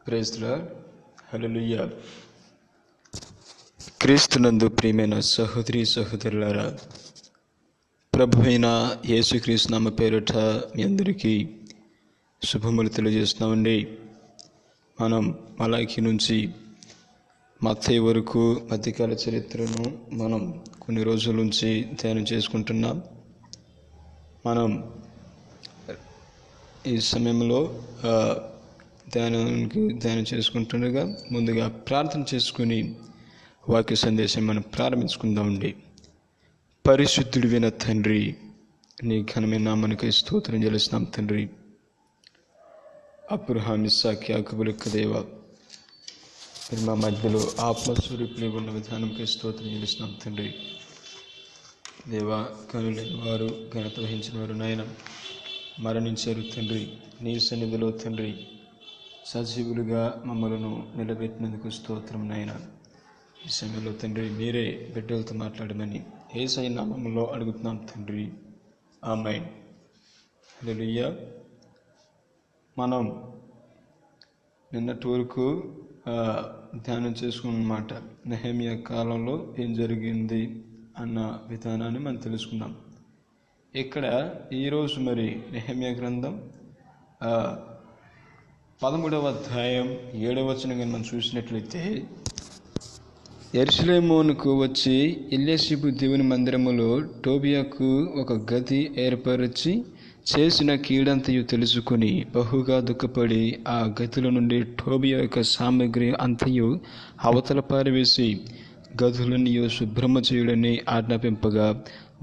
Praise the lord. హల్లెలూయా. క్రీస్తునందు ప్రియమైన సహోదరి సహోదరులారా, ప్రభువైన యేసుక్రీస్తు నామ పేరిట మీ అందరికీ శుభములు తెలియజేస్తున్నామండి. మనం మలాకి నుంచి మత్తయి వరకు మధ్యకాల చరిత్రను మనం కొన్ని రోజుల నుంచి ధ్యానం చేసుకుంటున్నాం. మనం ఈ సమయంలో ధ్యానం చేసుకుంటుండగా ముందుగా ప్రార్థన చేసుకుని వాక్య సందేశం మనం ప్రారంభించుకుందామండి. పరిశుద్ధుడివైన తండ్రి, నీ ఘనమైన నామమునకై స్తోత్రం చెల్లిస్తున్నాం తండ్రి. అబ్రహాం, ఇస్సాకు, యాకోబుల యొక్క దేవ, మీరు మా మధ్యలో ఆత్మస్వరూపులై ఉన్న విధానంకై స్తోత్రం చెల్లిస్తున్నాం తండ్రి. దేవా, కనులేని వారు, ఘనత వహించిన వారు నాయన మరణించారు తండ్రి. నీ సన్నిధిలో తండ్రి సజీవులుగా మమ్మలను నిలబెట్టినందుకు స్తోత్రం నాయన. ఈ సమయంలో తండ్రి మీరే బిడ్డలతో మాట్లాడమని యేసయ్య నామములో అడుగుతున్నాం తండ్రి. ఆమేన్. హల్లెలూయా. మనం నిన్నటి వరకు ధ్యానం చేసుకున్నమాట నెహెమ్యా కాలంలో ఏం జరిగింది అన్న విధానాన్ని మనం తెలుసుకుందాం. ఇక్కడ ఈరోజు మరి నెహెమ్యా గ్రంథం 13వ అధ్యాయం 7వ వచనం మనం చూసినట్లయితే, యెరూషలేమునకు వచ్చి ఎల్యాషీబు దేవుని మందిరములో టోబియాకు ఒక గది ఏర్పరచి చేసిన కీడంతయు తెలుసుకుని బహుగా దుఃఖపడి ఆ గదిలో నుండి టోబియా యొక్క సామగ్రి అంతయు అవతల పారవేసి గదులన్నీ శుభ్రమ చేయుడని ఆజ్ఞాపింపగా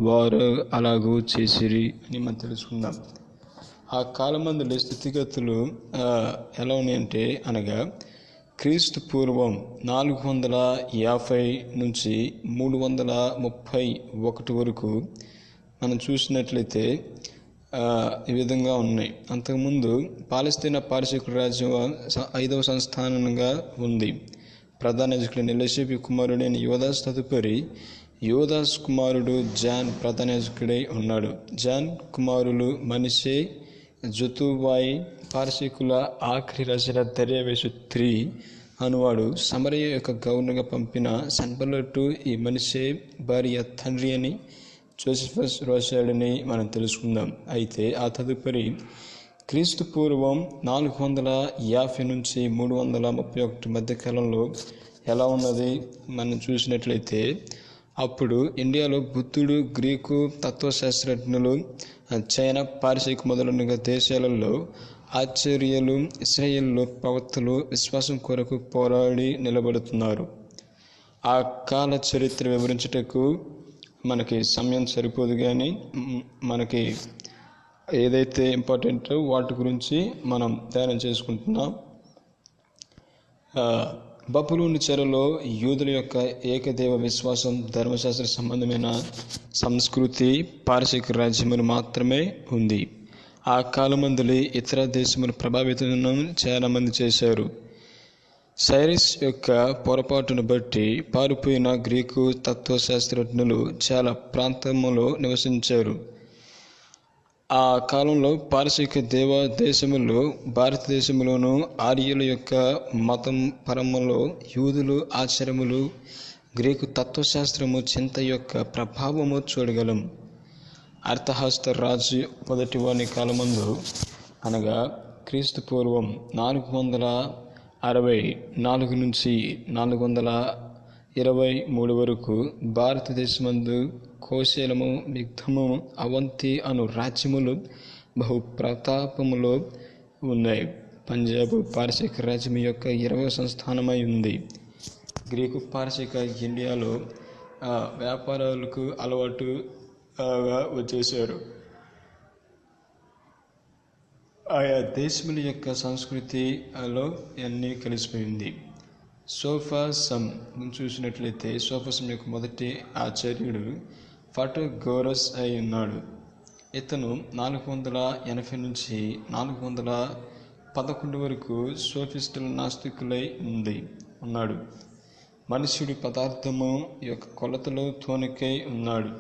వారు అలాగూ చేసిరి అని మనం తెలుసుకుందాం. ఆ కాలమందుల స్థితిగతులు ఎలా ఉన్నాయంటే, అనగా క్రీస్తు పూర్వం 450 నుంచి 331 వరకు మనం చూసినట్లయితే ఈ విధంగా ఉన్నాయి. అంతకుముందు పాలస్తీనా పారసీకుల రాజ్యం 5వ సంస్థానంగా ఉంది. ప్రధాన యాజకుడైన ఎలీషాబు కుమారుడైన యోదాస్ తదుపరి యోదాస్ కుమారుడు జాన్ ప్రధాన యాజకుడై ఉన్నాడు. జాన్ కుమారులు మనష్షే, జతువాయి. పారసీకుల ఆఖరి రాజైన దర్యావేషు III అనువాడు సమరయ యొక్క గవర్నర్గా పంపిన సన్బల్లటు ఈ మనష్షే భార్య తండ్రి అని జోసెఫస్ రాశాడని మనం తెలుసుకుందాం. అయితే ఆ తదుపరి క్రీస్తు పూర్వం 450 నుంచి 331 మధ్య కాలంలో ఎలా ఉన్నది మనం చూసినట్లయితే, అప్పుడు ఇండియాలో బుద్ధుడు, గ్రీకు తత్వశాస్త్రజ్ఞులు, చైనా, పారసీకు మొదలైన దేశాలలో ఆచార్యులు, ఇశ్రాయేలు ప్రవక్తలు విశ్వాసం కొరకు పోరాడి నిలబడుతున్నారు. ఆ కాల చరిత్ర వివరించుటకు మనకి సమయం సరిపోదు, కానీ మనకి ఏదైతే ఇంపార్టెంటో వాటి గురించి మనం ధ్యానం చేసుకుంటున్నాం. బబులోను చెరలో యూదుల యొక్క ఏకదేవ విశ్వాసం, ధర్మశాస్త్ర సంబంధమైన సంస్కృతి పారసీక రాజ్యములు మాత్రమే ఉంది. ఆ కాలమందులి ఇతర దేశములు ప్రభావితం చాలామంది చేశారు. సైరస్ యొక్క పొరపాటును బట్టి పారిపోయిన గ్రీకు తత్వశాస్త్రజ్ఞులు చాలా ప్రాంతములో నివసించారు. ఆ కాలంలో పారసీక దేశములో, భారతదేశంలోను ఆర్యుల యొక్క మతం పరములో యూదులు ఆచారములు, గ్రీకు తత్వశాస్త్రము, చింత యొక్క ప్రభావము చూడగలం. అర్థహస్త రాజు మొదటివాని కాలమందు, అనగా క్రీస్తు పూర్వం 464 నుంచి 423 వరకు భారతదేశమందు కోశలము, మిగ్ధము, అవంతి అను రాజ్యములు బహు ప్రతాపములో ఉన్నాయి. పంజాబ్ పారసీక రాజ్యం యొక్క 20వ సంస్థానమై ఉంది. గ్రీకు పారసీక ఇండియాలో వ్యాపారాలకు అలవాటుగా వచ్చేశారు. ఆయా దేశముల యొక్క సంస్కృతిలో అన్నీ కలిసిపోయింది. సోఫాసం చూసినట్లయితే, సోఫాసం యొక్క మొదటి ఆచార్యుడు ఫటోగోరస్ అయి ఉన్నాడు. ఇతను 480 నుంచి 411 వరకు సోఫిస్టుల నాస్తికులై ఉన్నాడు. మనుష్యుడి పదార్థము యొక్క కొలతలో తోనికై ఉన్నాడు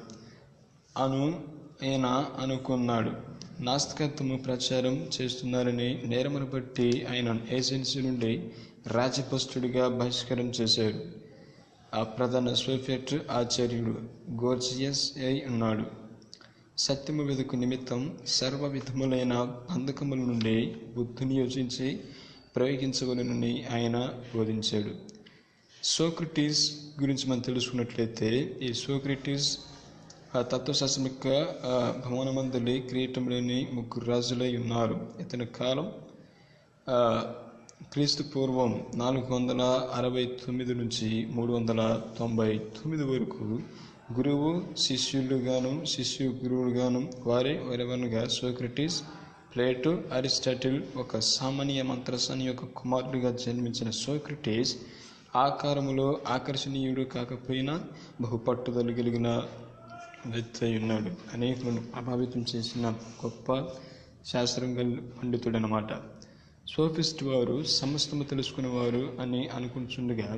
ఈయన అనుకున్నాడు. నాస్తికత్వము ప్రచారం చేస్తున్నారని నేరమును బట్టి ఆయన ఏజెన్సీ నుండి రాజపస్తుడిగా బహిష్కరణ చేశాడు. ఆ ప్రధాన సోఫియట్ ఆచార్యుడు గోర్జియస్ అయి ఉన్నాడు. సత్యము వెదుకు నిమిత్తం సర్వ విధములైన బంధకముల నుండి బుద్ధిని యోచించి ప్రయోగించవలనని ఆయన బోధించాడు. సోక్రటీస్ గురించి మనం తెలుసుకున్నట్లయితే ఈ సోక్రటీస్ తత్వశాస్త్రం యొక్క భవనమందలి కిరీటం లేని ముగ్గురు రాజులై ఉన్నారు. ఇతని కాలం క్రీస్తు పూర్వం 469 నుంచి 399 వరకు. గురువు శిష్యులుగాను శిష్యు గురువులుగాను వారెవరుగా సోక్రటీస్, ప్లేటో, అరిస్టాటిల్. ఒక సామాన్య మంత్రసాని యొక్క కుమారుడిగా జన్మించిన సోక్రటీస్ ఆకారములో ఆకర్షణీయుడు కాకపోయినా బహుపట్టుదల కలిగిన వ్యక్తి అయి ఉన్నాడు. అనేకులను ప్రభావితం చేసిన గొప్ప శాస్త్రం పండితుడు అన్నమాట. సోఫిస్ట్ వారు సమస్తము తెలుసుకునేవారు అని అనుకుంటుండగా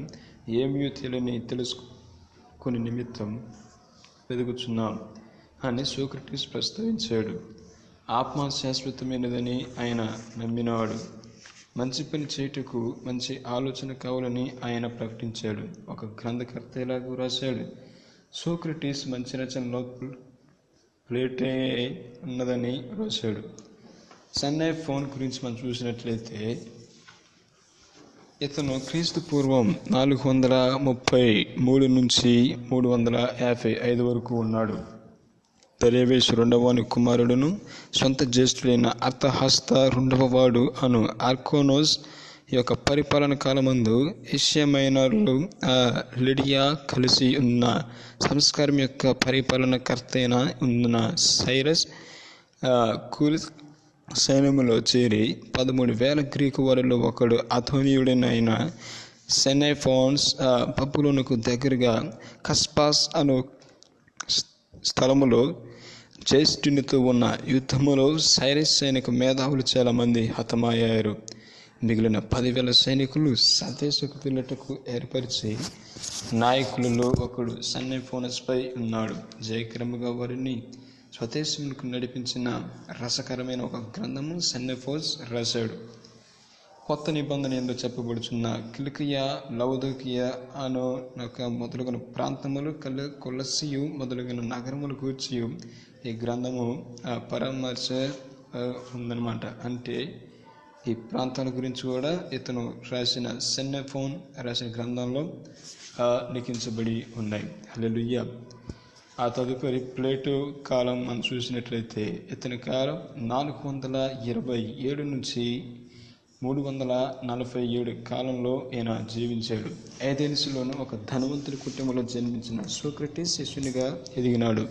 ఏమీ తెలియని తెలుసుకుని నిమిత్తం వెతుకుచున్నాం అని సోక్రటీస్ ప్రస్తావించాడు. ఆత్మ శాశ్వతమైనదని ఆయన నమ్మినాడు. మంచి పని చేయుటకు మంచి ఆలోచన కావాలని ఆయన ప్రకటించాడు. ఒక గ్రంథకర్త ఇలాగూ రాశాడు: సోక్రటీస్ మంచి రచనలో ప్లేటే ఉన్నదని రాశాడు. సన్నైఫోన్ గురించి మనం చూసినట్లయితే ఇతను క్రీస్తు పూర్వం 433 నుంచి 355 వరకు ఉన్నాడు. దర్యావేషు రెండవని కుమారుడును సొంత జ్యేష్ఠుడైన అర్థహస్త రెండవ వాడు అను ఆర్కోనోస్ యొక్క పరిపాలన కాలమందు ఏషియా మైనర్లు లిడియా కలిసి ఉన్న సంస్కారం యొక్క పరిపాలనకర్త అయిన ఉన్న సైరస్ కూలి సైన్యములో చేరి 13,000 గ్రీకు వారిలో ఒకడు అథోనియుడైన సెనెఫోన్స్ బబులోనుకు దగ్గరగా కస్పాస్ అను స్థలములో జ్యేష్ఠునితో ఉన్న యుద్ధములో సైరస్ సైనిక మేధావులు చాలామంది హతమయ్యారు. మిగిలిన 10,000 సైనికులు స్వదేశకు వెళ్ళటకు ఏర్పరిచి నాయకులలో ఒకడు సెనెఫోనస్పై ఉన్నాడు. జయకరముగా వారిని స్వదేశములకు నడిపించిన రసకరమైన ఒక గ్రంథము సెనెఫోస్ రాశాడు. కొత్త నిబంధన ఎందుకు చెప్పబడుచున్న కిలికియా, లవదోకియా అను మొదలగున ప్రాంతములు కొలసియు మొదలగిన నగరములు కూర్చి ఈ గ్రంథము పరామర్శ ఉందన్నమాట. అంటే ఈ ప్రాంతాల గురించి కూడా ఇతను రాసిన సెనెఫోన్ రాసిన గ్రంథంలో లిఖించబడి ఉన్నాయి. హల్లెలూయా. ఆ తదుపరి ప్లేటో కాలం మనం చూసినట్లయితే ఇతని కాలం 427 నుంచి 347 కాలంలో ఈయన జీవించాడు. ఏథెన్స్లోని ఒక ధనవంతుడి కుటుంబంలో జన్మించిన సోక్రటీస్ శిష్యునిగా ఎదిగినాడు.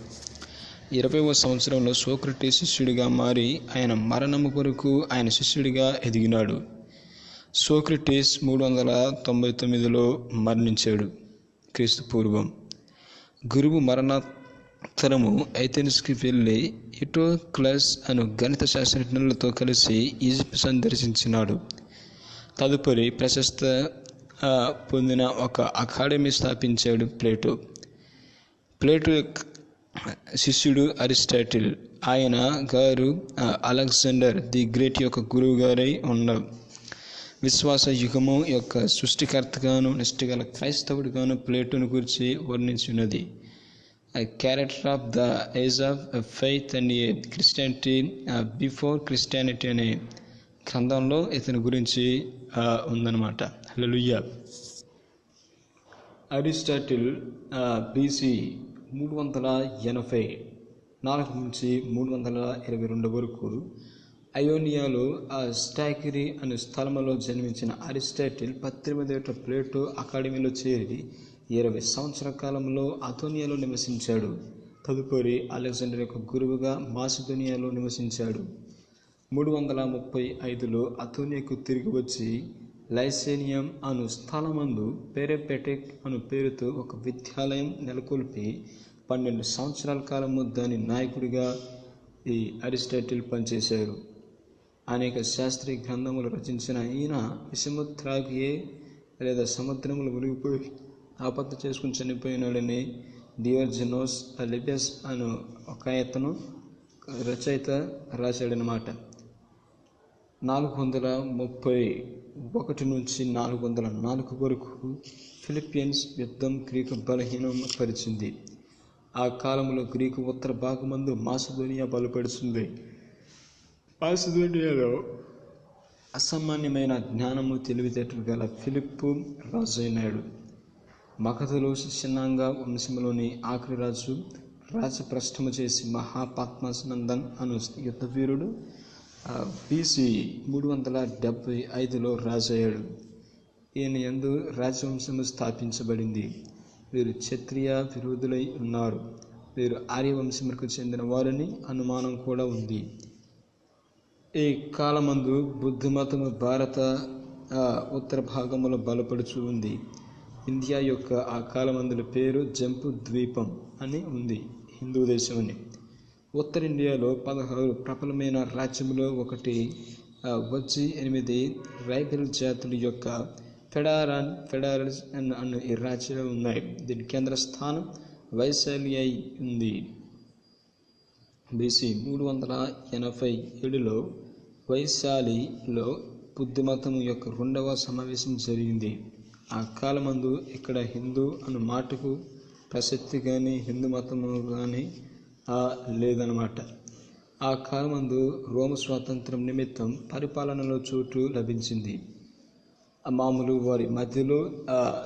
20వ సంవత్సరంలో సోక్రటీస్ శిష్యుడిగా మారి ఆయన మరణము వరకు ఆయన శిష్యుడిగా ఎదిగినాడు. సోక్రటీస్ 399లో మరణించాడు క్రీస్తు పూర్వం. గురువు మరణానంతరము ఏథెన్స్కి వెళ్ళి ఇటోక్లస్ అను గణిత శాస్త్రజ్ఞులతో కలిసి ఈజిప్ట్ సందర్శించినాడు. తదుపరి ప్రశస్త పొందిన ఒక అకాడమీ స్థాపించాడు ప్లేటో. ప్లేటో శిష్యుడు అరిస్టాటిల్. ఆయన గారు అలెగ్జాండర్ ది గ్రేట్ యొక్క గురువు గారై ఉన్నారు. విశ్వాస యుగము యొక్క సృష్టికర్తగాను నిష్ఠగల క్రైస్తవుడిగాను ప్లేటోను గురించి వర్ణించినది. Character of the age of faith and Christianity before Christianity అనే గ్రంథంలో ఇతని గురించి ఉందన్నమాట. హల్లెలూయా. అరిస్టాటిల్ బీసీ 384 నుంచి 322 వరకు అయోనియాలో స్టాకిరి అనే స్థలంలో జన్మించిన అరిస్టాటిల్ 18 ఏట ప్లేటో అకాడమీలో చేరి 20 సంవత్సరాల కాలంలో అథోనియాలో నివసించాడు. తదుపరి అలెగ్జాండర్ యొక్క గురువుగా మాసిడోనియాలో నివసించాడు. 335లో అథోనియాకు తిరిగి వచ్చి లైసేనియం అను స్థలమందు పెరెపెటెక్ అను పేరుతో ఒక విద్యాలయం నెలకొల్పి 12 సంవత్సరాల కాలము దాని నాయకుడిగా ఈ అరిస్టాటిల్ పనిచేశారు. అనేక శాస్త్రీయ గ్రంథములు రచించిన ఈయన విషము త్రాగియే లేదా సముద్రములు మునిగిపోయి ఆపత్తి చేసుకుని చనిపోయినాడని డియోజెనోస్ లిబియస్ అను ఒక అతను రచయిత రాశాడనమాట. 431 నుంచి 404 వరకు ఫిలిప్పీన్స్ యుద్ధం గ్రీకు బలహీనపరిచింది. ఆ కాలంలో గ్రీకు ఉత్తర భాగమందు మాసిదోనియా బలపడుతుంది. మాసిదోనియాలో అసామాన్యమైన జ్ఞానము తెలివితేటలు గల ఫిలిప్పు రాజైనాడు. మగధలో శిష్యనాంగ వంశంలోని ఆఖరి రాజప్రష్టము చేసి మహాపాత్మానందన్ అను యుద్ధవీరుడు BC 375లో రాజయ్యాడు. ఈయన యందు రాజవంశము స్థాపించబడింది. వీరు క్షత్రియ విరోధులై ఉన్నారు. వీరు ఆర్యవంశములకు చెందిన వారని అనుమానం కూడా ఉంది. ఈ కాలమందు బుద్ధమతము భారత ఉత్తర భాగములో బలపడుచు ఉంది. ఇండియా యొక్క ఆ కాలమందుల పేరు జంపు ద్వీపం అని ఉంది, హిందూ దేశం అని. ఉత్తర ఇండియాలో 16 ప్రబలమైన రాజ్యములో ఒకటి వచ్చి 8 రైబల్ జాతుల యొక్క ఫెడరల్స్ అన్న ఈ రాజ్యాలు ఉన్నాయి. దీని కేంద్ర స్థానం వైశాలి అయి ఉంది. BC 387లో వైశాలిలో బుద్ధమతము యొక్క 2వ సమావేశం జరిగింది. ఆ కాలమందు ఇక్కడ హిందూ అన్న మాటకు ప్రసక్తి కానీ హిందూ మతము కానీ లేదన్నమాట. ఆ కాలమందు రోమ స్వాతంత్రం నిమిత్తం పరిపాలనలో చోటు లభించింది. మామూలు వారి మధ్యలో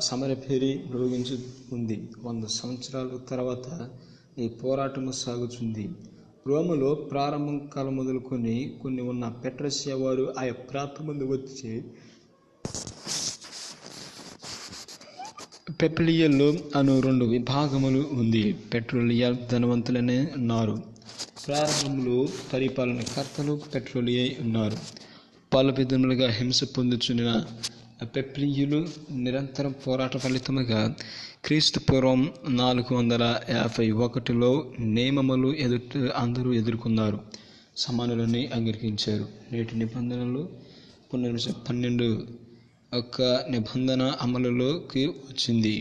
సమరభేరి మ్రోగించు ఉంది. 100 సంవత్సరాల తర్వాత ఈ పోరాటము సాగుతుంది. రోమలో ప్రారంభం కాలం మొదలుకొని కొన్ని ఉన్న పెట్రసియా వారు ఆయా ప్రాంతం ముందు వచ్చి పెప్లియల్లో అను 2 విభాగములు ఉంది. పెట్రోలియా ధనవంతులనే ఉన్నారు. ప్రారంభంలో పరిపాలనకర్తలు పెట్రోలియై ఉన్నారు. పాలపిదములుగా హింస పొందుచున్న పెప్లియులు నిరంతరం పోరాట ఫలితముగా క్రీస్తు పూర్వం 451లో నియమములు అందరూ ఎదుర్కొన్నారు. సమానులని అంగీకరించారు. నేటి నిబంధనలు 12 ఒక నిబంధన అమలులోకి వచ్చింది.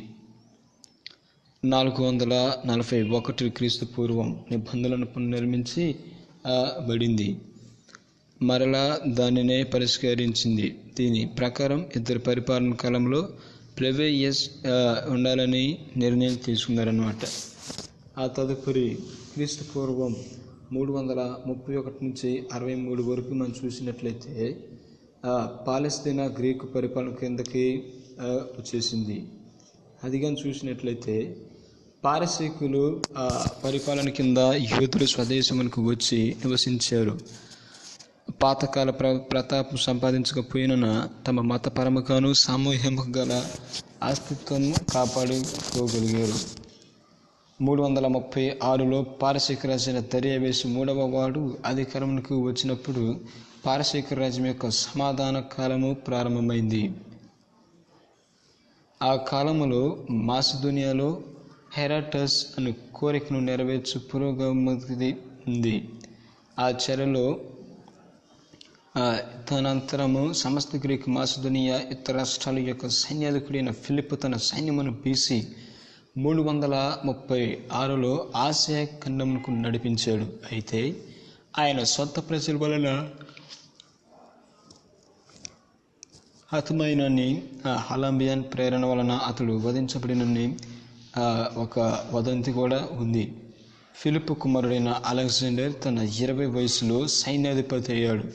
441 క్రీస్తు పూర్వం నిబంధనలను పునర్నిర్మించి బడింది. మరలా దానినే పరిష్కరించింది. దీని ప్రకారం 2 పరిపాలన కాలంలో ప్లెవేయస్ ఉండాలని నిర్ణయం తీసుకున్నారన్నమాట. ఆ తదుపరి క్రీస్తు పూర్వం 331 నుంచి 63 వరకు మనం చూసినట్లయితే పాలస్తీనా గ్రీకు పరిపాలన కిందకి వచ్చేసింది. అదిగా చూసినట్లయితే పారసీకులు పరిపాలన కింద యూదులు స్వదేశములకు వచ్చి నివసించారు. పాతకాల ప్రతాపం సంపాదించకపోయినా తమ మతపరముగాను సామూహిక గల అస్తిత్వం కాపాడుకోగలిగారు. 336లో పారసీక రాజైన దర్యావేషు 3వ వాడు అధికారంలోకి వచ్చినప్పుడు పారసీక రాజ్యం యొక్క సమాధాన కాలము ప్రారంభమైంది. ఆ కాలములో మాసిదోనియాలో హెరాటస్ అను కోరికను నెరవేర్చు పురోగతి ఉంది. ఆ చర్యలో తనంతరము సమస్త గ్రీకు మాసిదోనియా ఇతర రాష్ట్రాల యొక్క సైన్యాధికుడైన ఫిలిప్పు తన సైన్యమును BC 336లో ఆసియా ఖండమునకు నడిపించాడు. అయితే ఆయన సొంత ప్రజల వలన హతమైనని హలంబియన్ ప్రేరణ వలన అతడు వధించబడినని ఒక వదంతి కూడా ఉంది. ఫిలిప్పు కుమారుడైన అలెగ్జాండర్ తన 20 వయసులో సైన్యాధిపతి అయ్యాడు.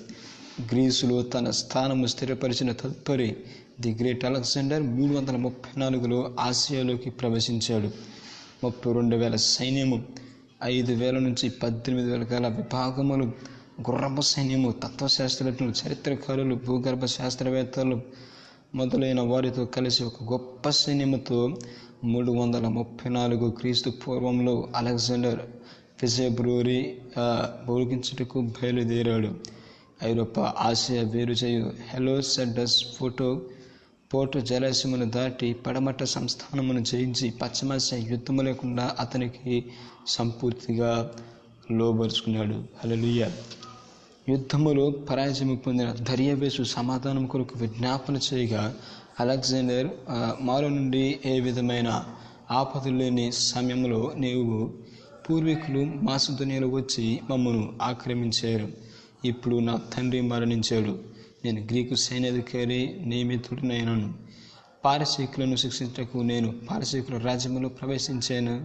గ్రీసులో తన స్థానము స్థిరపరిచిన తదుపరి ది గ్రేట్ అలెగ్జాండర్ 334లో ఆసియాలోకి ప్రవేశించాడు. 32,000 సైన్యము, 5,000 నుంచి 18,000 గల విభాగములు, గుర్రపు సైన్యము, తత్వశాస్త్రజ్ఞులు, చరిత్రకారులు, భూగర్భ శాస్త్రవేత్తలు మొదలైన వారితో కలిసి ఒక గొప్ప సైన్యముతో 334 క్రీస్తు పూర్వంలో అలెగ్జాండర్ విజయబ్రూరి భోగించుటకు బయలుదేరాడు. ఐరోపా, ఆసియా వేరు చేయు హెలోసెడస్ పోర్టు జలాశయమును దాటి పడమట సంస్థానమును జయించి పశ్చిమాసియా యుద్ధము లేకుండా అతనికి సంపూర్తిగా లోబరుచుకున్నాడు. హల్లెలూయా. యుద్ధములో పరాజయము పొందిన దర్యావేషు సమాధానం కొరకు విజ్ఞాపన చేయగా అలెగ్జాండర్ మాలో నుండి ఏ విధమైన ఆపద లేని సమయంలో నీవు పూర్వీకులు మాసిదోనియలో వచ్చి మమ్మను ఆక్రమించారు. ఇప్పుడు నా తండ్రి మరణించాడు. నేను గ్రీకు సైన్యాధికారి నియమితుడినైనాను. పారసీకులను శిక్షించటకు నేను పారసీకుల రాజ్యంలో ప్రవేశించాను.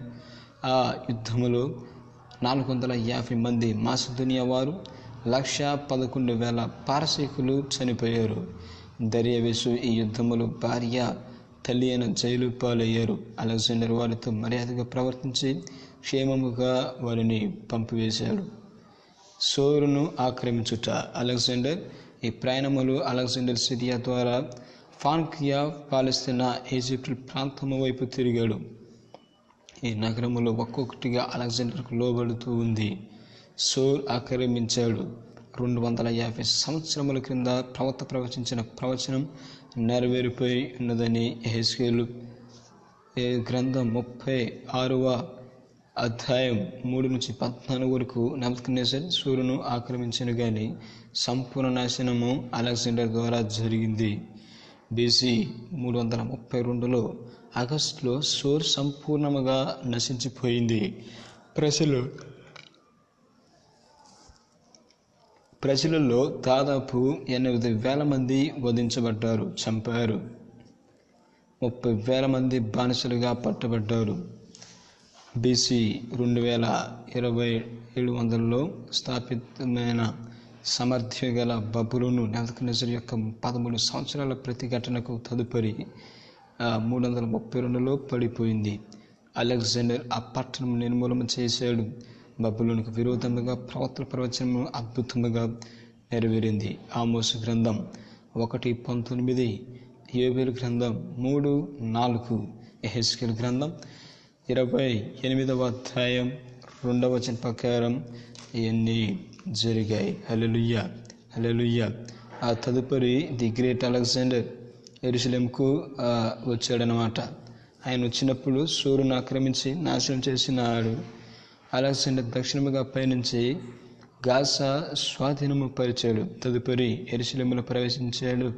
ఆ యుద్ధములో 450 మంది మాసిదోనియా వారు 111,000 పారసీకులు చనిపోయారు. దర్యావేషు ఈ యుద్ధములో భార్య తల్లి అయిన జైలు పాలయ్యారు. అలెగ్జాండర్ వారితో మర్యాదగా ప్రవర్తించి క్షేమముగా వారిని పంపివేశాడు. సోరును ఆక్రమించుట. అలెగ్జాండర్ ఈ ప్రయాణములు అలెగ్జాండర్ సిరియా ద్వారా ఫాన్కియా, పాలస్తీనా, ఈజిప్ట్ ప్రాంతము వైపు తిరిగాడు. ఈ నగరములో ఒక్కొక్కటిగా అలెగ్జాండర్కు లోబడుతూ ఉంది. సోర్ ఆక్రమించాడు. 250 సంవత్సరముల క్రింద ప్రవక్త ప్రవచించిన ప్రవచనం నెరవేరిపోయి ఉన్నదని యెహెజ్కేలు గ్రంథం 36వ అధ్యాయం 3-14 వరకు నెబుకద్నెజర్ సోరును ఆక్రమించిన కానీ సంపూర్ణ నాశనము అలెగ్జాండర్ ద్వారా జరిగింది. BC 332లో ఆగస్టులో సోర్ సంపూర్ణముగా నశించిపోయింది. ప్రజలలో దాదాపు 8,000 మంది వధించబడ్డారు, చంపారు. 30,000 మంది బానిసలుగా పట్టబడ్డారు. BC 2700లో స్థాపితమైన సామర్థ్యం గల బబులోను నెబుకద్నెజర్ యొక్క 13 సంవత్సరాల ప్రతిఘటనకు తదుపరి 332లో పడిపోయింది. అలెగ్జాండర్ ఆ పట్టణం నిర్మూలన చేశాడు. బబులోనుకు విరోధముగా ప్రవక్తల ప్రవచనము అద్భుతముగా నెరవేరింది. ఆమోసు గ్రంథం 1:19, యోబేలు గ్రంథం 3:4, యెహెజ్కేలు గ్రంథం 28వ అధ్యాయం 2వ వచనం ప్రకారం ఇవన్నీ జరిగాయి. హల్లెలూయా, హల్లెలూయా. ఆ తదుపరి ది గ్రేట్ అలెగ్జాండర్ యెరూషలేముకు వచ్చాడనమాట. ఆయన వచ్చినప్పుడు సోరును ఆక్రమించి నాశనం చేసినాడు. అలెగ్జాండర్ దక్షిణముగా పయనించి గాజా స్వాధీనము పరిచాడు. తదుపరి యెరూషలేములో ప్రవేశించాడు.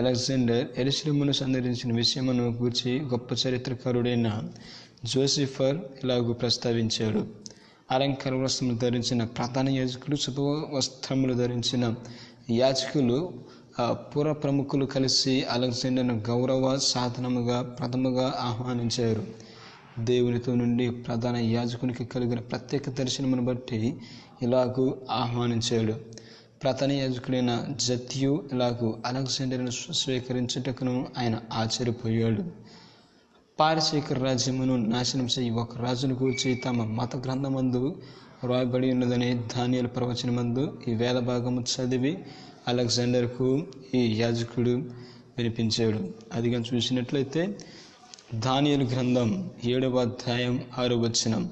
అలెగ్జాండర్ యెరూషలేమును సందర్శించిన విషయమును గూర్చి గొప్ప చరిత్రకారుడైన జోసిఫర్ ఇలాగూ ప్రస్తావించాడు. అలంకార వస్త్రములు ధరించిన ప్రధాన యాజకులు, శుభ వస్త్రములు ధరించిన యాజకులు, పుర ప్రముఖులు కలిసి అలెగ్జాండర్ను గౌరవ సాధనముగా ప్రథముగా ఆహ్వానించారు. దేవునితో నుండి ప్రధాన యాజకునికి కలిగిన ప్రత్యేక దర్శనమును బట్టి ఇలాగూ ఆహ్వానించాడు. ప్రధాన యాజకుడైన జత్యు ఇలాగూ అలెగ్జాండర్ను స్వీకరించుటకును ఆయన ఆశ్చర్యపోయాడు. పారసీక రాజ్యమును నాశనం చేయి ఒక రాజును గూర్చి తమ మత గ్రంథమందు రాయబడి ఉన్నదని దానియేలు ప్రవచనమందు ఈ వేద భాగము చదివి అలెగ్జాండర్కు ఈ యాజకుడు వినిపించాడు. అదిగా చూసినట్లయితే దానియేలు గ్రంథం 7వ అధ్యాయం 6వ వచనం,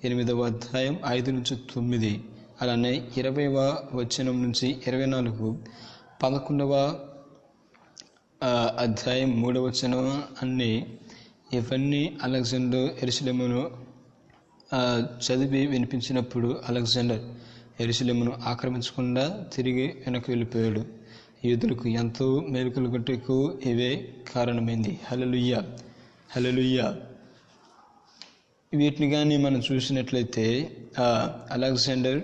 8వ అధ్యాయం 5-9, అలానే 20వ వచనం నుంచి 24, 11వ అధ్యాయం 3వ వచనం అన్నీ ఇవన్నీ అలెగ్జాండర్ యెరూషలేమును చదివి వినిపించినప్పుడు అలెగ్జాండర్ యెరూషలేమును ఆక్రమించకుండా తిరిగి వెనక్కి వెళ్ళిపోయాడు. యూదులకు ఎంతో మేలుకలు గట్టుకు ఇవే కారణమైంది. హల్లెలూయా, హల్లెలూయా. వీటిని కానీ మనం చూసినట్లయితే అలెగ్జాండర్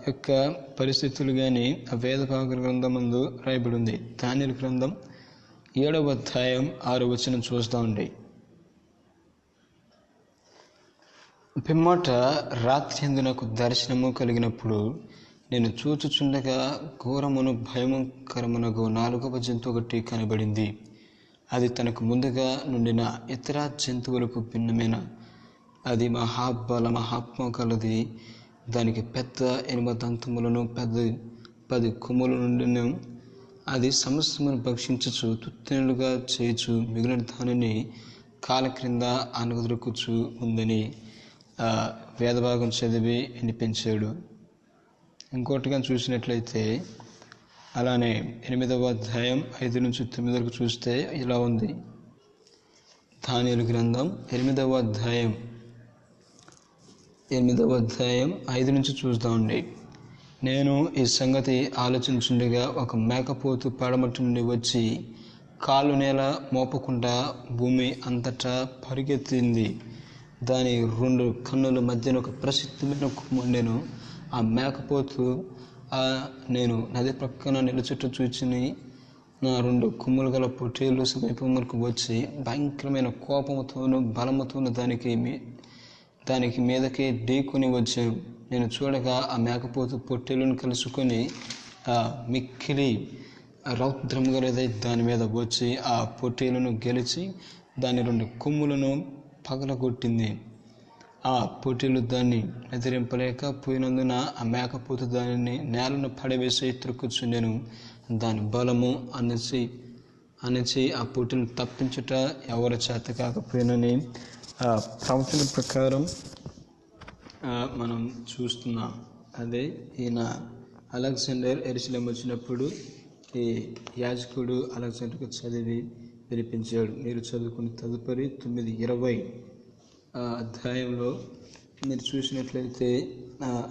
యొక్క పరిస్థితులు కానీ ఆ వేద భాగ గ్రంథమందు రాయబడి ఉంది. దానియేలు గ్రంథం 7వ అధ్యాయం 6వ వచనం చూస్తూ ఉండి, పిమ్మట రాత్రి యందు నాకు దర్శనము కలిగినప్పుడు నేను చూచుచుండగా ఘోరమును భయంకరమునగు 4వ జంతువు ఒకటి కనబడింది. అది తనకు ముందుగా నుండిన ఇతర జంతువులకు భిన్నమైన, అది మహాత్మ కలది. దానికి పెద్ద 8 దంతములను 10 కొమ్ముల నుండిను. అది సమస్తమును భక్షించుచు తుత్తెనులుగా చేయుచు మిగిలిన దానిని కాల క్రింద అనగదొరుకుచు ఉందని వేదభాగం చదివి వినిపించాడు. ఇంకోటిగా చూసినట్లయితే అలానే 8వ అధ్యాయం 5-9 వరకు చూస్తే ఇలా ఉంది. దానియేలు గ్రంథం 8వ అధ్యాయం 5 నుంచి చూస్తూ ఉండి, నేను ఈ సంగతి ఆలోచించుండగా ఒక మేకపోతు పడమటి నుండి వచ్చి కాలు నేల మోపకుండా భూమి అంతటా పరిగెత్తింది. దాని 2 కన్నుల మధ్యన ఒక ప్రసిద్ధమైన కొమ్ము ఉండెను. ఆ మేకపోతు నేను నది ప్రక్కన నిలుచుట చూచిని నా 2 కొమ్ములు గల పొట్టేలు సమీపమునకు వచ్చి భయంకరమైన కోపముతోనూ బలముతోనూ దానికి మీదకి ఢీకొని వచ్చాను. నేను చూడగా ఆ మేకపోతు పొట్టేలును కలుసుకొని మిక్కిలి రౌద్రము గలదై దాని మీద వచ్చి ఆ పొట్టేలును గెలిచి దాని 2 కొమ్ములను పగలగొట్టింది. ఆ పొట్టేలు దాన్ని ఎదిరింపలేక పోయినందున ఆ మేకపోతు దానిని నేలను పడవేసి త్రొక్కుచుండెను. దాని బలము అణచి ఆ పొట్టేలు తప్పించుట ఎవరి చేత కాకపోయినని ప్రవచన ప్రకారం మనం చూస్తున్నాం. అదే ఈయన అలెగ్జాండర్ యెరూషలేము వచ్చినప్పుడు ఈ యాజకుడు అలెగ్జాండర్కు చదివి వినిపించాడు. మీరు చదువుకుని తదుపరి 9:20 అధ్యాయంలో మీరు చూసినట్లయితే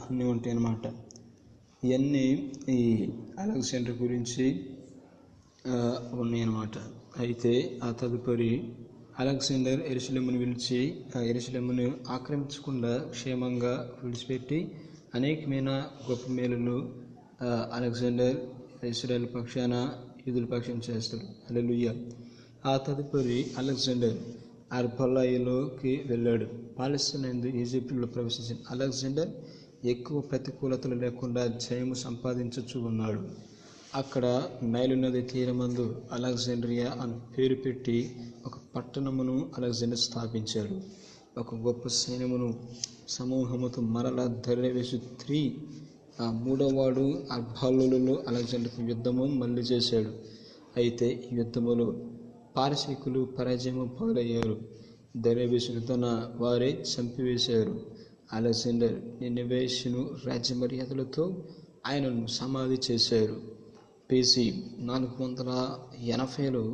అన్నీ ఉంటాయి అన్నమాట. ఇవన్నీ ఈ అలెగ్జాండర్ గురించి ఉన్నాయన్నమాట. అయితే ఆ తదుపరి అలెగ్జాండర్ యెరూషలేమును విడిచి యెరూషలేమును ఆక్రమించకుండా క్షేమంగా విడిచిపెట్టి అనేకమైన గొప్ప మేలులు అలెగ్జాండర్ ఇశ్రాయేల్ పక్షాన యూదుల పక్షాన చేస్తాడు. హల్లెలూయా. ఆ తదుపరి అలెగ్జాండర్ అర్బలాయిలోకి వెళ్ళాడు. పాలస్తీనా యందు ఈజిప్టులో ప్రవేశించిన అలెగ్జాండర్ ఎక్కువ ప్రతికూలతలు లేకుండా జయము సంపాదించుచూ ఉన్నాడు. అక్కడ నైలు నది తీరమందు అలెగ్జాండ్రియా అని పేరు పెట్టి ఒక పట్టణమును అలెగ్జాండర్ స్థాపించాడు. ఒక గొప్ప సైన్యమును సమూహముతో మరలా దర్యావేషు 3వ అర్బలాయిలో అలెగ్జాండర్కు యుద్ధము మళ్ళీ చేశాడు. అయితే ఈ యుద్ధములో పారసీకులు పరాజయము పాలయ్యారు. దర్యావేషును తన వారే చంపివేశారు. అలెగ్జాండర్ నినివేషును రాజ్య మర్యాదలతో ఆయనను సమాధి చేశారు. BC 480లో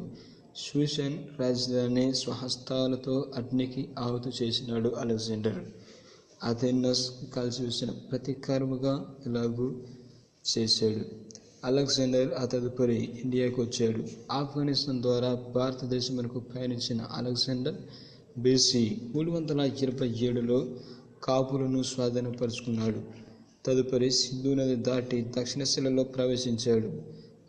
షూషన్ రాజధాని స్వహస్తాలతో అగ్నికి ఆహుతి చేసినాడు అలెగ్జాండర్. అథెనస్ కాల్చివేసిన ప్రతీకారముగా ఇలాగూ చేశాడు. అలెగ్జాండర్ ఆ తదుపరి ఇండియాకు వచ్చాడు. ఆఫ్ఘనిస్తాన్ ద్వారా భారతదేశమునకు పయనించిన అలెగ్జాండర్ BC 327లో కాపులను స్వాధీనపరుచుకున్నాడు. తదుపరి సింధు నది దాటి దక్షిణశిలలో ప్రవేశించాడు.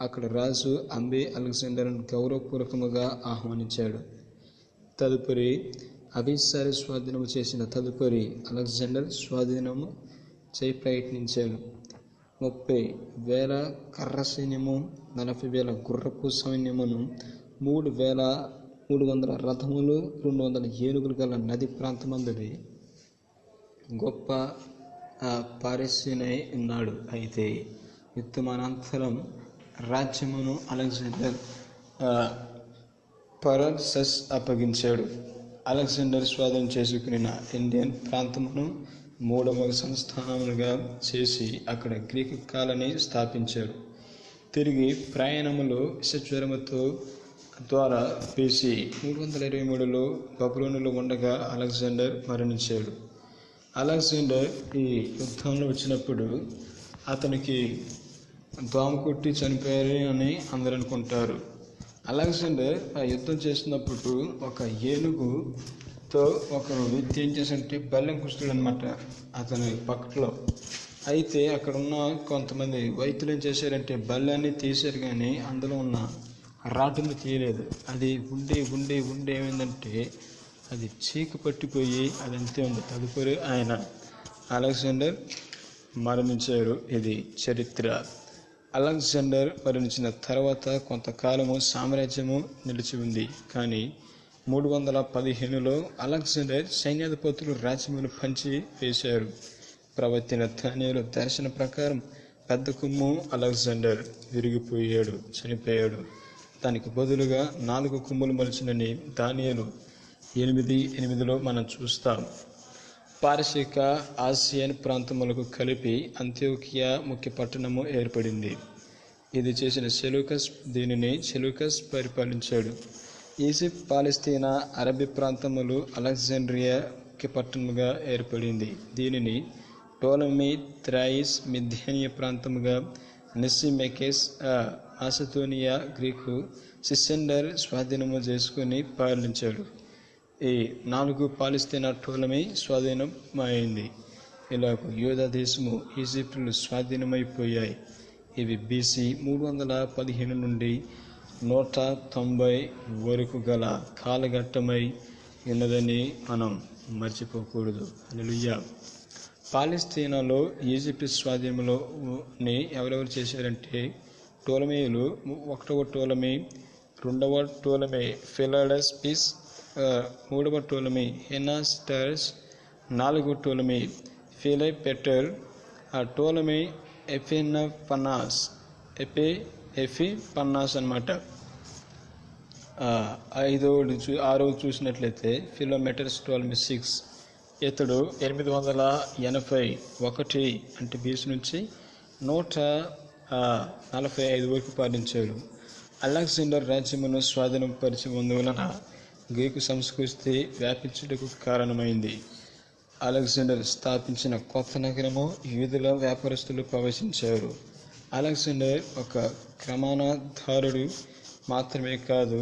అక్కడ రాజు అంబే అలెగ్జాండర్ను గౌరవపూర్వకముగా ఆహ్వానించాడు. తదుపరి అభిసారి స్వాధీనము చేసిన తదుపరి అలెగ్జాండర్ స్వాధీనము ప్రయత్నించాడు. 30,000 కర్ర సైన్యము, 40,000 గుర్రపు సైన్యమును, 3,300 రథములు, 200 ఏనుగులు గల నది ప్రాంతమందువి గొప్ప పారసీనై ఉన్నాడు. అయితే యుద్ధమానంతరం రాజ్యమును అలెగ్జాండర్ పరాక్సస్ అప్పగించాడు. అలెగ్జాండర్ స్వాధీనం చేసుకున్న ఇండియన్ ప్రాంతమును 3వ సంస్థానముగా చేసి అక్కడ గ్రీకు కాలనీ స్థాపించాడు. తిరిగి ప్రయాణములో విషజ్వరముతో ద్వారా BC 323లో బబులోనులో ఉండగా అలెగ్జాండర్ మరణించాడు. అలెగ్జాండర్ ఈ యుద్ధంలో వచ్చినప్పుడు అతనికి దోమ కొట్టి చనిపోయారు అని అందరూ అనుకుంటారు. అలెగ్జాండర్ ఆ యుద్ధం చేసినప్పుడు ఒక ఏనుగుతో ఒక వ్యక్తి ఏం చేశాడంటే బల్లెం కుస్తాడు అనమాట అతని పక్కలో. అయితే అక్కడ ఉన్న కొంతమంది వైద్యులు ఏం చేశారంటే బల్లెన్ని తీశారు, కానీ అందులో ఉన్న రాటును తీయలేదు. అది ఉండి ఏమైందంటే అది చీకు పట్టిపోయి అది అంతే ఉంది. తదుపరి అలెగ్జాండర్ మరణించారు. ఇది చరిత్ర. అలెగ్జాండర్ మరణించిన తర్వాత కొంతకాలము సామ్రాజ్యము నిలిచి ఉంది. కానీ 315లో అలెగ్జాండర్ సైన్యాధిపతులు రాజ్యమును పంచి వేశారు. ప్రవక్త దానియేలు దర్శన ప్రకారం పెద్ద కొమ్ము అలెగ్జాండర్ విరిగిపోయాడు, చనిపోయాడు. దానికి బదులుగా 4 కొమ్ములు మలిచినని దానియేలు 8:8లో మనం చూస్తాం. పారసీక ఆసియన్ ప్రాంతములకు కలిపి అంత్యోకియా ముఖ్య పట్టణము ఏర్పడింది. ఇది చేసిన దీనిని సెలూకస్ పరిపాలించాడు. ఈజిప్ట్, పాలస్తీనా, అరబీ ప్రాంతములు అలెగ్జాండ్రియా ముఖ్య పట్టణముగా ఏర్పడింది. దీనిని టోలమీ థ్రాయిస్ మిథ్యానియా ప్రాంతముగా, నిసిమెకెస్ మాసిదోనియా గ్రీకు సిసెండర్ స్వాధీనము చేసుకుని పాలించాడు. ఈ 4 పాలస్తీనా టోలమీ స్వాధీనమైంది. ఇలాగ యూదా దేశము ఈజిప్టులు స్వాధీనమైపోయాయి. ఇవి BC 315 నుండి 190 వరకు గల కాలఘట్టమై ఉన్నదని మనం మర్చిపోకూడదు. హల్లెలూయా. పాలస్తీనాలో ఈజిప్ట్ స్వాధీనంలోని ఎవరెవరు చేశారంటే టోలమీయులు, 1వ టోలమీ, 2వ టోలమీ ఫిలాడెస్పిస్, 3వ టోలమీ హెనాస్టర్స్, 4వ టోలమీ ఫిలైపెటర్, టోలమీ ఎఫిపన్నాస్ అన్నమాట. 6వ చూసినట్లయితే ఫిలోమెటర్స్ టోలమీ 6. ఇతడు 881 అంటే BC నుంచి 145 వరకు పాలించాడు. అలెగ్జాండర్ రాజ్యమును స్వాధీనపరిచి అందువలన గ్రీకు సంస్కృతి వ్యాపించుటకు కారణమైంది. అలెగ్జాండర్ స్థాపించిన కొత్త నగరము యూదుల వ్యాపారస్తులు ప్రవేశించారు. అలెగ్జాండర్ ఒక క్రమాణాధారుడు మాత్రమే కాదు,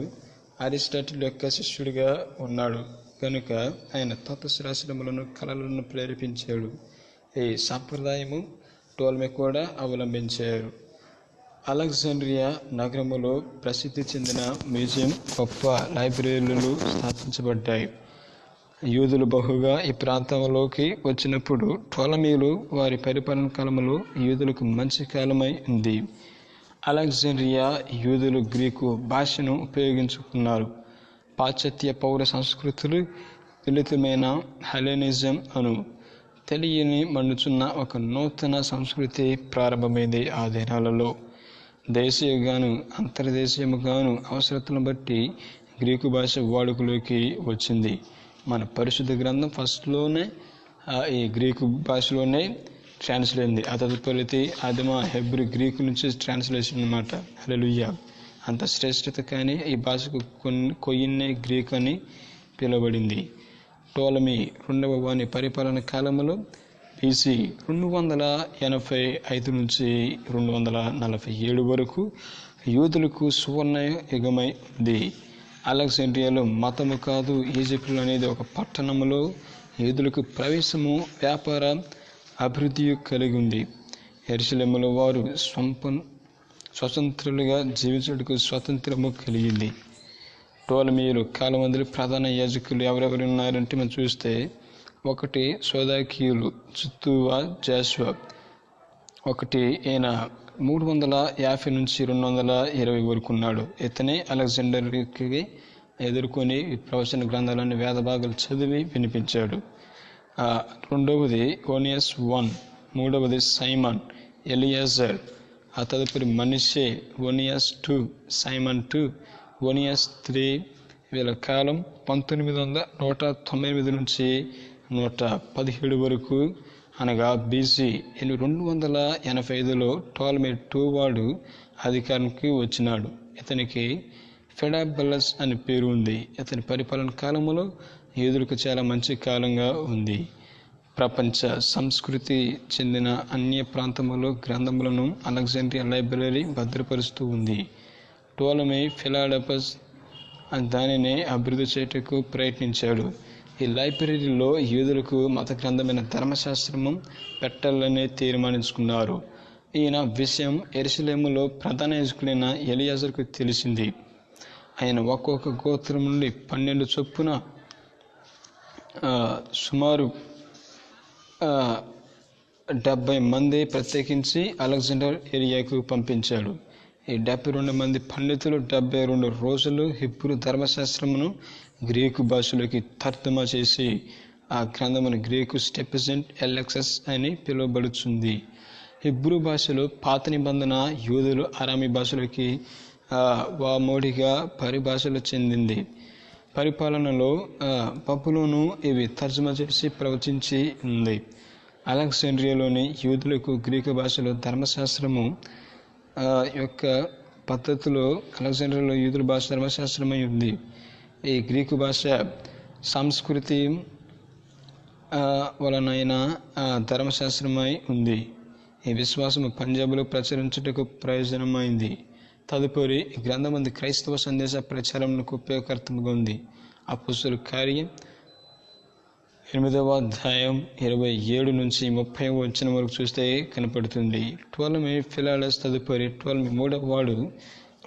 అరిస్టాటిల్ యొక్క శిష్యుడిగా ఉన్నాడు కనుక ఆయన తత్వశాస్త్రములను, కళలను ప్రేరేపించాడు. ఈ సంప్రదాయము టోలమీ కూడా అవలంబించారు. అలెగ్జాండ్రియా నగరములో ప్రసిద్ధి చెందిన మ్యూజియం, గొప్ప లైబ్రరీలు స్థాపించబడ్డాయి. యూదులు బహుగా ఈ ప్రాంతంలోకి వచ్చినప్పుడు టోలమీలు వారి పరిపాలన కాలంలో యూదులకు మంచి కాలమై ఉంది. అలెగ్జాండ్రియా యూదులు గ్రీకు భాషను ఉపయోగించుకున్నారు. పాశ్చాత్య పౌర సంస్కృతులు మిళితమైన హెలెనిజం అను తెలియని మండుచున్న ఒక నూతన సంస్కృతి ప్రారంభమైంది. ఆ దినాలలో దేశీయగాను అంతర్దేశీయముగాను అవసరతలను బట్టి గ్రీకు భాష వాడుకలోకి వచ్చింది. మన పరిశుద్ధ గ్రంథం ఫస్ట్లోనే ఈ గ్రీకు భాషలోనే ట్రాన్స్లేట్ అయింది. ఆ తదుపరి ఆదిమ హెబ్రూ గ్రీకు నుంచి ట్రాన్స్లేషన్ అన్నమాట. హల్లెలూయా. అంత శ్రేష్టత కానీ ఈ భాషకు కొయిన్నే గ్రీక్ అని పిలువబడింది. టోలమీ 2వ వాని పరిపాలన కాలంలో BC 285 నుంచి 247 వరకు యూదులకు సువర్ణ యుగమై ఉంది. అలెగ్జాండ్రియాలో మతము కాదు, ఈజిప్టులు అనేది ఒక పట్టణములో యూదులకు ప్రవేశము, వ్యాపార అభివృద్ధి కలిగి ఉంది. యెరూషలేములో వారు స్వతంత్రులుగా జీవించుటకు స్వాతంత్రము కలిగింది. టోలమీయులు కాలమందులు ప్రధాన యాజకులు ఎవరెవరు ఉన్నారంటే మనం చూస్తే 1 సోదాకీయులు, చిత్తూవా, జాషువా. 1 ఈయన 350 నుంచి 220 వరకు ఉన్నాడు. ఇతనే అలెగ్జాండర్కి ఎదుర్కొని ప్రవచన గ్రంథాలన్నీ వేద భాగాలు చదివి వినిపించాడు. 2వది ఓనియస్ 1, 3వది సైమన్, ఎలియాజర్, ఆ తదుపరి మనిషే, ఓనియస్ 2, సైమన్ 2, ఓనియస్ 3. వీళ్ళ కాలం 198 నుంచి 117 వరకు అనగా BC 285లో టోలమీ 2 వాడు అధికారానికి వచ్చినాడు. ఇతనికి ఫెడాబల్లస్ అని పేరు ఉంది. ఇతని పరిపాలన కాలంలో యూదులకు చాలా మంచి కాలంగా ఉంది. ప్రపంచ సంస్కృతి చెందిన అన్య ప్రాంతములో గ్రంథములను అలెగ్జాండ్రియా లైబ్రరీ భద్రపరుస్తూ ఉంది. టోలమీ ఫిలాడెపస్ దానిని అభివృద్ధి చేయుటకు ప్రయత్నించాడు. ఈ లైబ్రరీలో యూదులకు మత గ్రంథమైన ధర్మశాస్త్రము పెట్టాలని తీర్మానించుకున్నారు. ఈయన విషయం యెరూషలేములో ప్రధాన యాజకుడైన ఎలియాజరుకు తెలిసింది. ఆయన ఒక్కొక్క గోత్రం నుండి 12 చొప్పున సుమారు 70 మంది ప్రత్యేకించి అలెగ్జాండర్ ఏరియాకు పంపించాడు. ఈ 72 మంది పండితులు 72 రోజులు హిబ్రూ ధర్మశాస్త్రమును గ్రీకు భాషలోకి తర్జుమా చేసి ఆ గ్రంథమును గ్రీకు స్టెప్సెంట్ ఎల్ఎక్సెస్ అని పిలువబడుతుంది. హిబ్రూ భాషలో పాత నిబంధన యూదులు అరామీ భాషలోకి వామోడిగా పరిభాషలు చెందింది. పరిపాలనలో బబులోను ఇవి తర్జుమా చేసి ప్రవచించి ఉంది. అలెగ్జాండ్రియాలోని యూదులకు గ్రీకు భాషలో ధర్మశాస్త్రము యొక్క పద్ధతిలో అలెగ్జాండ్రియాలో యూదుల భాష ధర్మశాస్త్రమై ఉంది. ఈ గ్రీకు భాష సంస్కృతి వలనైన ధర్మశాస్త్రమై ఉంది. ఈ విశ్వాసము పంజాబ్లో ప్రచురించుటకు ప్రయోజనమైంది. తదుపరి ఈ గ్రంథమంది క్రైస్తవ సందేశ ప్రచారములకు ఉపయోగకరంగా ఉంది. అపోస్తలుల కార్యం 8వ అధ్యాయం 27 నుంచి 30 వచనం వరకు చూస్తే కనపడుతుంది. టోలమీ ఫిలాలస్ తదుపరి టోలమీ మూడవ వాడు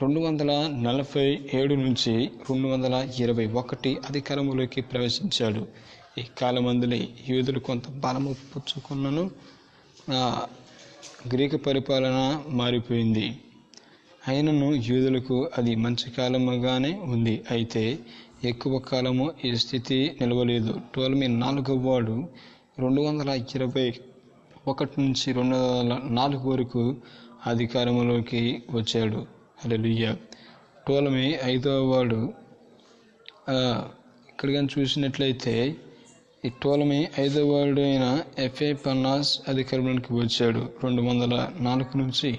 247 నుంచి 221 అధికారంలోకి ప్రవేశించాడు. ఈ కాలమందులే యూదులు కొంత బలము పుచ్చుకున్నను గ్రీకు పరిపాలన మారిపోయింది. అయినను యూదులకు అది మంచి కాలముగానే ఉంది. అయితే ఎక్కువ కాలము ఈ స్థితి నిలవలేదు. టోలమీ 4వ వాడు 221 నుంచి 204 వరకు అధికారంలోకి వచ్చాడు. హల్లెలూయా. టోలమీ 5వ వాడు ఇక్కడ కానీ చూసినట్లయితే ఈ టోలమీ 5వ వాడు అయిన ఎఫెపన్నాస్ అధికారంలోకి వచ్చాడు. 204 నుంచి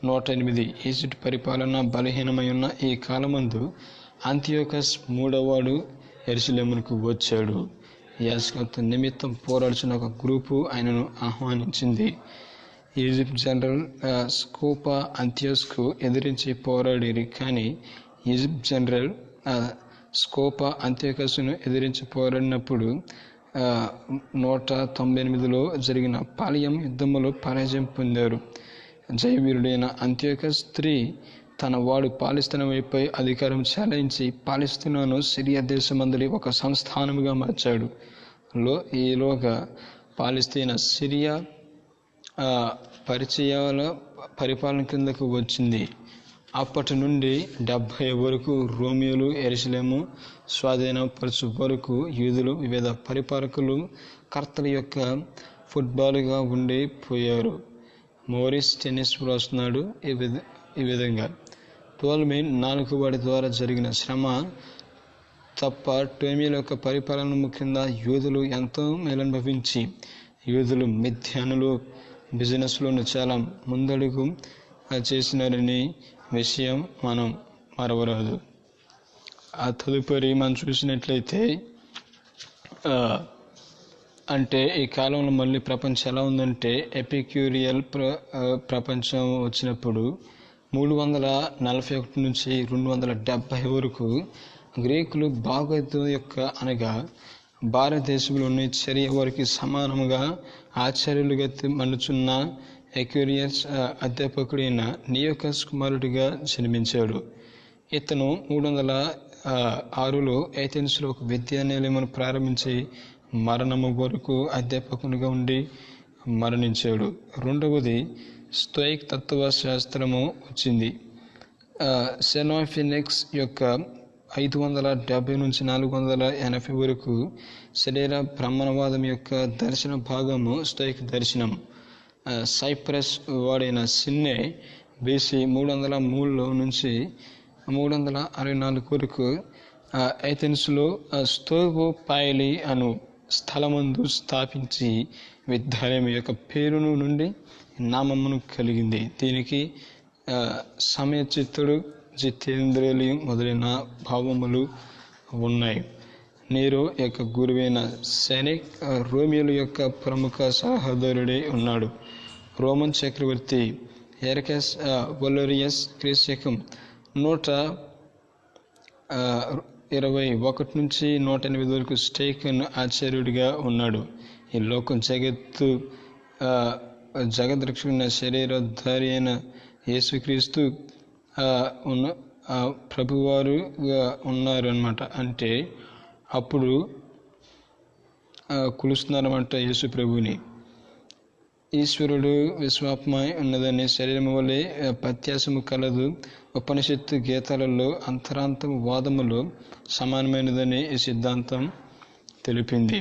108 ఈజిప్ట్ పరిపాలన బలహీనమై ఉన్న ఈ కాలమందు అంతియోకస్ 3వ వాడు యెరూషలేమునకు వచ్చాడు. యాజకత్వం నిమిత్తం పోరాడుచున్న ఒక గ్రూపు ఆయనను ఆహ్వానించింది. ఈజిప్ట్ జనరల్ స్కోపా అంతియోస్కు ఎదిరించి పోరాడిరి. కానీ ఈజిప్ట్ జనరల్ స్కోపా అంతియోకస్ను ఎదిరించి పోరాడినప్పుడు 198లో జరిగిన పాలియం యుద్ధములో పరాజయం పొందారు. జయవీరుడైన అంతియోకస్ III తన వాడు పాలస్తీనా వైపై అధికారం చెలాయించి పాలస్తీనాను సిరియా దేశమందలి ఒక సంస్థానముగా మార్చాడు. ఈలోగా పాలస్తీనా సిరియా పరిచయాల పరిపాలన కిందకు వచ్చింది. అప్పటి నుండి 70 వరకు రోమియోలు యెరూషలేము స్వాధీనపరచు వరకు యూదులు వివిధ పరిపాలకులు కర్తల యొక్క ఫుట్బాల్గా ఉండిపోయారు. మోరిస్ టెన్నిస్ రాస్తున్నాడు ఈ విధంగా. టోలమీ 4వ వాడి ద్వారా జరిగిన శ్రమ తప్ప టోలమీల యొక్క పరిపాలన ముఖ్యంగా యూదులు ఎంతో మేలనుభవించి యూదులు మిథ్యానులు బిజినెస్లోను చాలా ముందడుగు చేసినారని విషయం మనం మరవరాదు. ఆ తదుపరి మనం చూసినట్లయితే అంటే ఈ కాలంలో మళ్ళీ ప్రపంచం ఎలా ఉందంటే ఎపిక్యూరియల్ ప్రపంచం వచ్చినప్పుడు 341 నుంచి 270 వరకు గ్రీకులు భాగవతం యొక్క అనగా భారతదేశంలోని చర్య వారికి సమానముగా ఆచార్యులుగా మన్నుచున్న ఎక్యూరియస్ అధ్యాపకుడైన నియోకస్ కుమారుడిగా జన్మించాడు. ఇతను 306లో ఏథెన్స్లో ఒక విద్యానిలయమును ప్రారంభించి మరణము వరకు అధ్యాపకునిగా ఉండి మరణించాడు. రెండవది స్టోయిక్ తత్వశాస్త్రము వచ్చింది. సెనోఫినిక్స్ యొక్క 570 నుంచి 480 వరకు శరీర బ్రహ్మణవాదం యొక్క దర్శన భాగము స్టోయిక్ దర్శనం. సైప్రస్ వాడైన సిన్నే BC 303 నుంచి 364 వరకు ఏథెన్స్లో స్తోవో పాయిలి అను స్థలమందు స్థాపించి విద్యాలయం యొక్క పేరును నుండి నామమును కలిగింది. దీనికి సమయచిత్తుడు, జితేంద్రియులు మొదలైన భావములు ఉన్నాయి. నీరో యొక్క గురువైన సెనెక్ రోమియోల యొక్క ప్రముఖ సహోదరుడే ఉన్నాడు. రోమన్ చక్రవర్తి ఎరకస్ వలోరియస్ క్రీస్తకం 121 నుంచి 108 వరకు స్టేకన్ ఆచార్యుడిగా ఉన్నాడు. ఈ లోకం జగద్రక్షకుడైన శరీరధారి అయిన యేసుక్రీస్తు ఉన్న ప్రభువారుగా ఉన్నారు అన్నమాట. అంటే అప్పుడు కొలుస్తున్నారన్నమాట యేసు ప్రభుని. ఈశ్వరుడు విశ్వాత్మై ఉన్నదని శరీరము వలె ప్రత్యాసము కలదు. ఉపనిషత్తు గీతాలలో అంతరాంతము వాదములు సమానమైనదని ఈ సిద్ధాంతం తెలిపింది.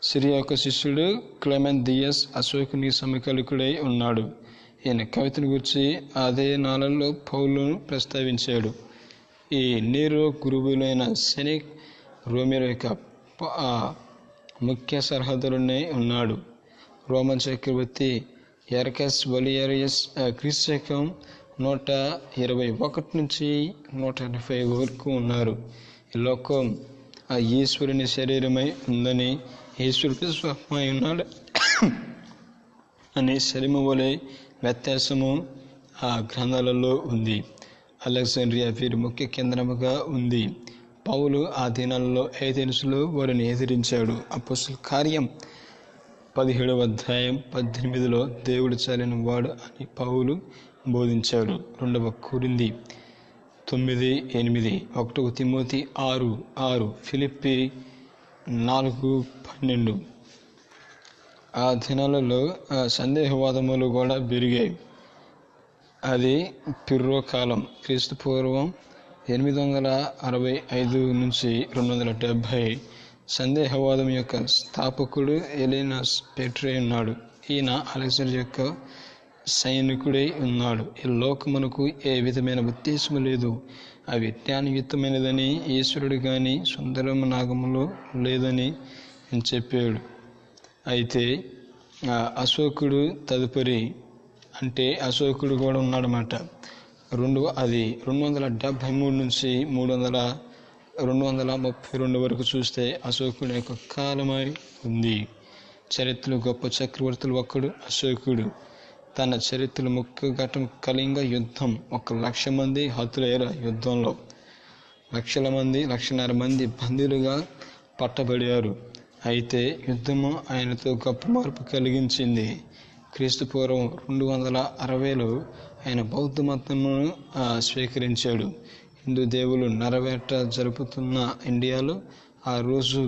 సిరియా యొక్క శిష్యుడు క్లెమెంట్ దియస్ అశోకుని సమకాలికుడై ఉన్నాడు. ఈయన కవితను గురించి అదే నాళ్ళలో పౌలును ప్రస్తావించాడు. ఈ నీరో గురువులైన సెనిక్ రోమియో యొక్క ముఖ్య సరిహద్దులనే ఉన్నాడు. రోమన్ చక్రవర్తి ఎరకస్ వలియరియస్ క్రీస్తకం 121 నుంచి 180 వరకు ఉన్నారు. ఈ లోకం ఈశ్వరుని శరీరమై ఉందని, ఈశ్వరుడు స్వప్నమై ఉన్నాడు అనే శరీరము వలె వ్యత్యాసము ఆ గ్రంథాలలో ఉంది. అలెగ్జాండ్రియా వీరి ముఖ్య కేంద్రముగా ఉంది. పౌలు ఆ దినాల్లో ఏథెన్సులో వారిని ఎదిరించాడు. అపోస్తలుల కార్యం 17వ అధ్యాయం 18లో దేవుడు చాలిన వాడు అని పౌలు బోధించాడు. 2వ కొరింథీ 9:8, 1 తిమోతి 6:6, ఫిలిప్పీ 4:12. ఆ దినాలలో సందేహవాదములు కూడా పెరిగాయి. అది పిర్రో కాలం, క్రీస్తు పూర్వం 865 నుంచి 270. సందేహవాదం యొక్క స్థాపకుడు ఎలీనస్ పెట్రే ఉన్నాడు. ఈయన అలెగ్జాండర్ యొక్క సైనికుడై ఉన్నాడు. ఈ లోకమునకు ఏ విధమైన ఉద్దేశము లేదు, అవి జ్ఞానయుక్తమైనదని, ఈశ్వరుడు కానీ సుందరము నాగములో లేదని చెప్పాడు. అయితే అశోకుడు తదుపరి, అంటే అశోకుడు కూడా ఉన్నాడన్నమాట. అది 273 నుంచి 232 వరకు చూస్తే అశోకుడు యొక్క కాలమై ఉంది. చరిత్రలో గొప్ప చక్రవర్తులు ఒక్కడు అశోకుడు. తన చరిత్రలో ముఖ్య ఘట్టం కళింగ యుద్ధం. 1,00,000 మంది హతులయ్యారు. యుద్ధంలో 1,50,000 మంది బందీలుగా పట్టబడారు. అయితే యుద్ధము ఆయనతో గొప్ప మార్పు కలిగించింది. క్రీస్తు పూర్వం 260లో ఆయన బౌద్ధ మతమును స్వీకరించాడు. హిందూ దేవులు నరవేట జరుపుతున్న ఇండియాలో ఆ రోజు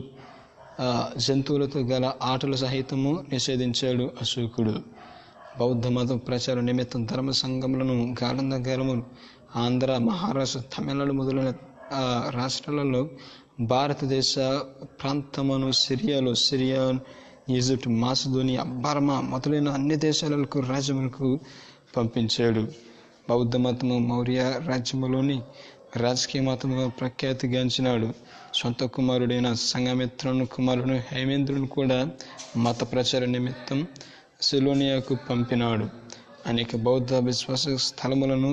జంతువులతో గల ఆటలు సహితము నిషేధించాడు అశోకుడు. బౌద్ధ మతం ప్రచార నిమిత్తం ధర్మ సంఘములను గాలంధరము ఆంధ్ర, మహారాష్ట్ర, తమిళనాడు మొదలైన రాష్ట్రాలలో, భారతదేశ ప్రాంతమును సిరియా, ఈజిప్ట్, మాసిదోనియా, బర్మా మొదలైన అన్ని దేశాలకు రాజ్యములకు పంపించాడు. బౌద్ధ మతము మౌర్య రాజ్యములోని రాజకీయ మతముగా ప్రఖ్యాతిగాంచినాడు. సొంత కుమారుడైన సంఘమిత్రుని కుమారుడు హేమేంద్రుని కూడా మత ప్రచార నిమిత్తం సిలోనియాకు పంపినాడు. అనేక బౌద్ధ విశ్వాస స్థలములను,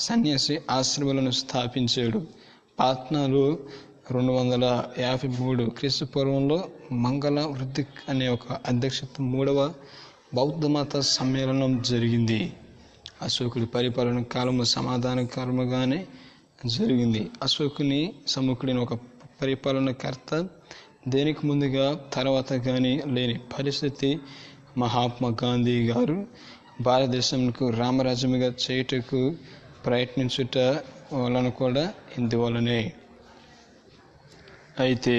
సన్యాసి ఆశ్రమాలను స్థాపించాడు. పాట్నాలో 253 క్రీస్తు పూర్వంలో మంగళ వృద్ధి అనే ఒక అధ్యక్షత 3వ బౌద్ధ మత సమ్మేళనం జరిగింది. అశోకుడి పరిపాలన కాలము సమాధానకరముగానే జరిగింది. అశోకుని సముఖుడైన ఒక పరిపాలనకర్త దేనికి ముందుగా తర్వాత కానీ లేని పరిస్థితి. మహాత్మా గాంధీ గారు భారతదేశంకు రామరాజ్యముగా చేయుటకు ప్రయత్నించుట వలన కూడా ఇందువలనే. అయితే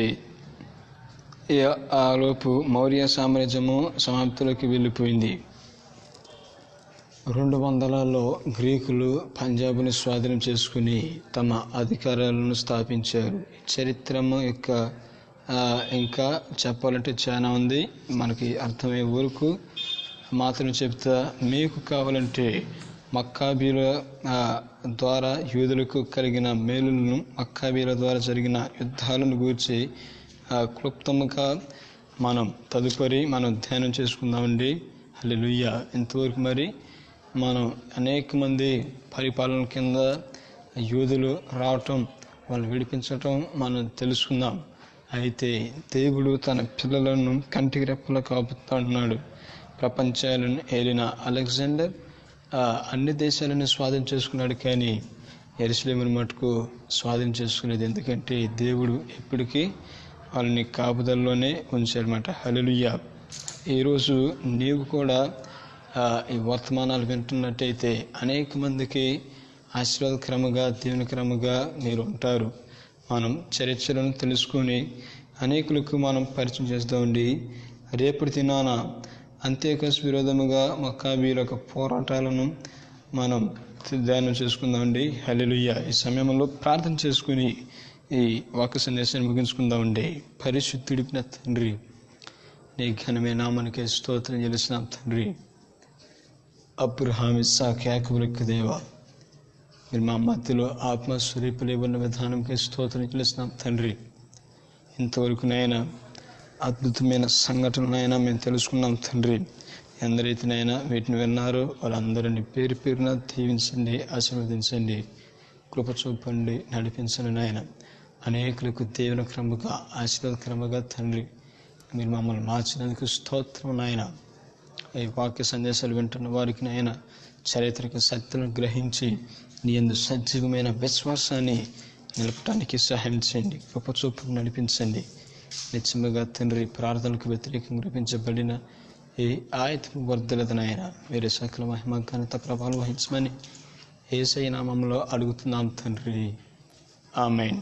ఆలోపు మౌర్య సామ్రాజ్యము సమాప్తిలోకి వెళ్ళిపోయింది. 200లలో గ్రీకులు పంజాబ్ను స్వాధీనం చేసుకుని తమ అధికారాలను స్థాపించారు. చరిత్రము యొక్క ఇంకా చెప్పాలంటే చాలా ఉంది. మనకి అర్థమయ్యే వరకు మాత్రం చెప్తా. మీకు కావాలంటే మక్కాబీల ద్వారా యూదులకు కలిగిన మేలులను, మక్కాబీల ద్వారా జరిగిన యుద్ధాలను గూర్చి క్లుప్తంగా మనం తదుపరి ధ్యానం చేసుకుందామండి. హల్లెలూయా. ఇంతవరకు మరి మనం అనేక మంది పరిపాలన కింద యూదులు రావటం, వాళ్ళు విడిపించటం మనం తెలుసుకుందాం. అయితే దేవుడు తన పిల్లలను కంటికి రెప్పలా కాపుతున్నాడు. ప్రపంచాలను ఏలిన అలెగ్జాండర్ అన్ని దేశాలను స్వాధీనం చేసుకున్నాడు, కానీ యెరూషలేమును మటుకు స్వాధీనం చేసుకునేది. ఎందుకంటే దేవుడు ఎప్పటికీ వాళ్ళని కాపుదల్లోనే ఉంచారన్నమాట. హల్లెలూయా. ఈరోజు నీవు కూడా ఈ వర్తమానాలు వింటున్నట్టయితే అనేక మందికి ఆశీర్వాదకరముగా, దీవెనకరముగా మీరు ఉంటారు. మనం చరిత్రలను తెలుసుకొని అనేకులకు మనం పరిచయం చేస్తామండి. రేపటి దినాన అంత్యోకస్ విరోధముగా మక్కాబీల యొక్క పోరాటాలను మనం ధ్యానం చేసుకుందామండి. హల్లెలూయా. ఈ సమయంలో ప్రార్థన చేసుకుని ఈ వాక్య సందేశాన్ని ముగించుకుందామండి. పరిశుద్ధుడిన తండ్రి, నీ ఘనమైన నామానికి స్తోత్రం చెల్లిస్తున్నాం తండ్రి. అబ్రహాము, ఇస్సాకు, యాకోబులకు దేవా, మీరు మా మధ్యలో ఆత్మస్వరూపులై ఉన్న విధానంకి స్తోత్రం చెల్లిస్తున్నాం తండ్రి. ఇంతవరకు నైనా అద్భుతమైన సంఘటనలైనా మేము తెలుసుకున్నాం తండ్రి. ఎందరైతేనైనా వీటిని విన్నారో వాళ్ళందరినీ పేరు పేరున దీవించండి, ఆశీర్వదించండి, కృప చూపండి, నడిపించండి నాయన. అనేకులకు దీవెనకరముగా, ఆశీర్వాదకరముగా తండ్రి మీరు మమ్మల్ని మార్చినందుకు స్తోత్రం నాయన. ఈ వాక్య సందేశాలు వింటున్న వారికి నాయన చారిత్రక సత్యాలను గ్రహించి నీ యందు సజీవమైన విశ్వాసాన్ని నిలపడానికి సహాయం చేయండి, కృప చూపుకు నడిపించండి. నిత్యముగా తండ్రి, ప్రార్థనలకు వ్యతిరేకంగా రూపించబడిన ఈ ఆయత్మ వర్ధలదనైనా వేరే సకల మహిమ ఘనత ప్రభావం వహించమని యేసయ్య నామములో అడుగుతున్నాం తండ్రి. ఆమేన్.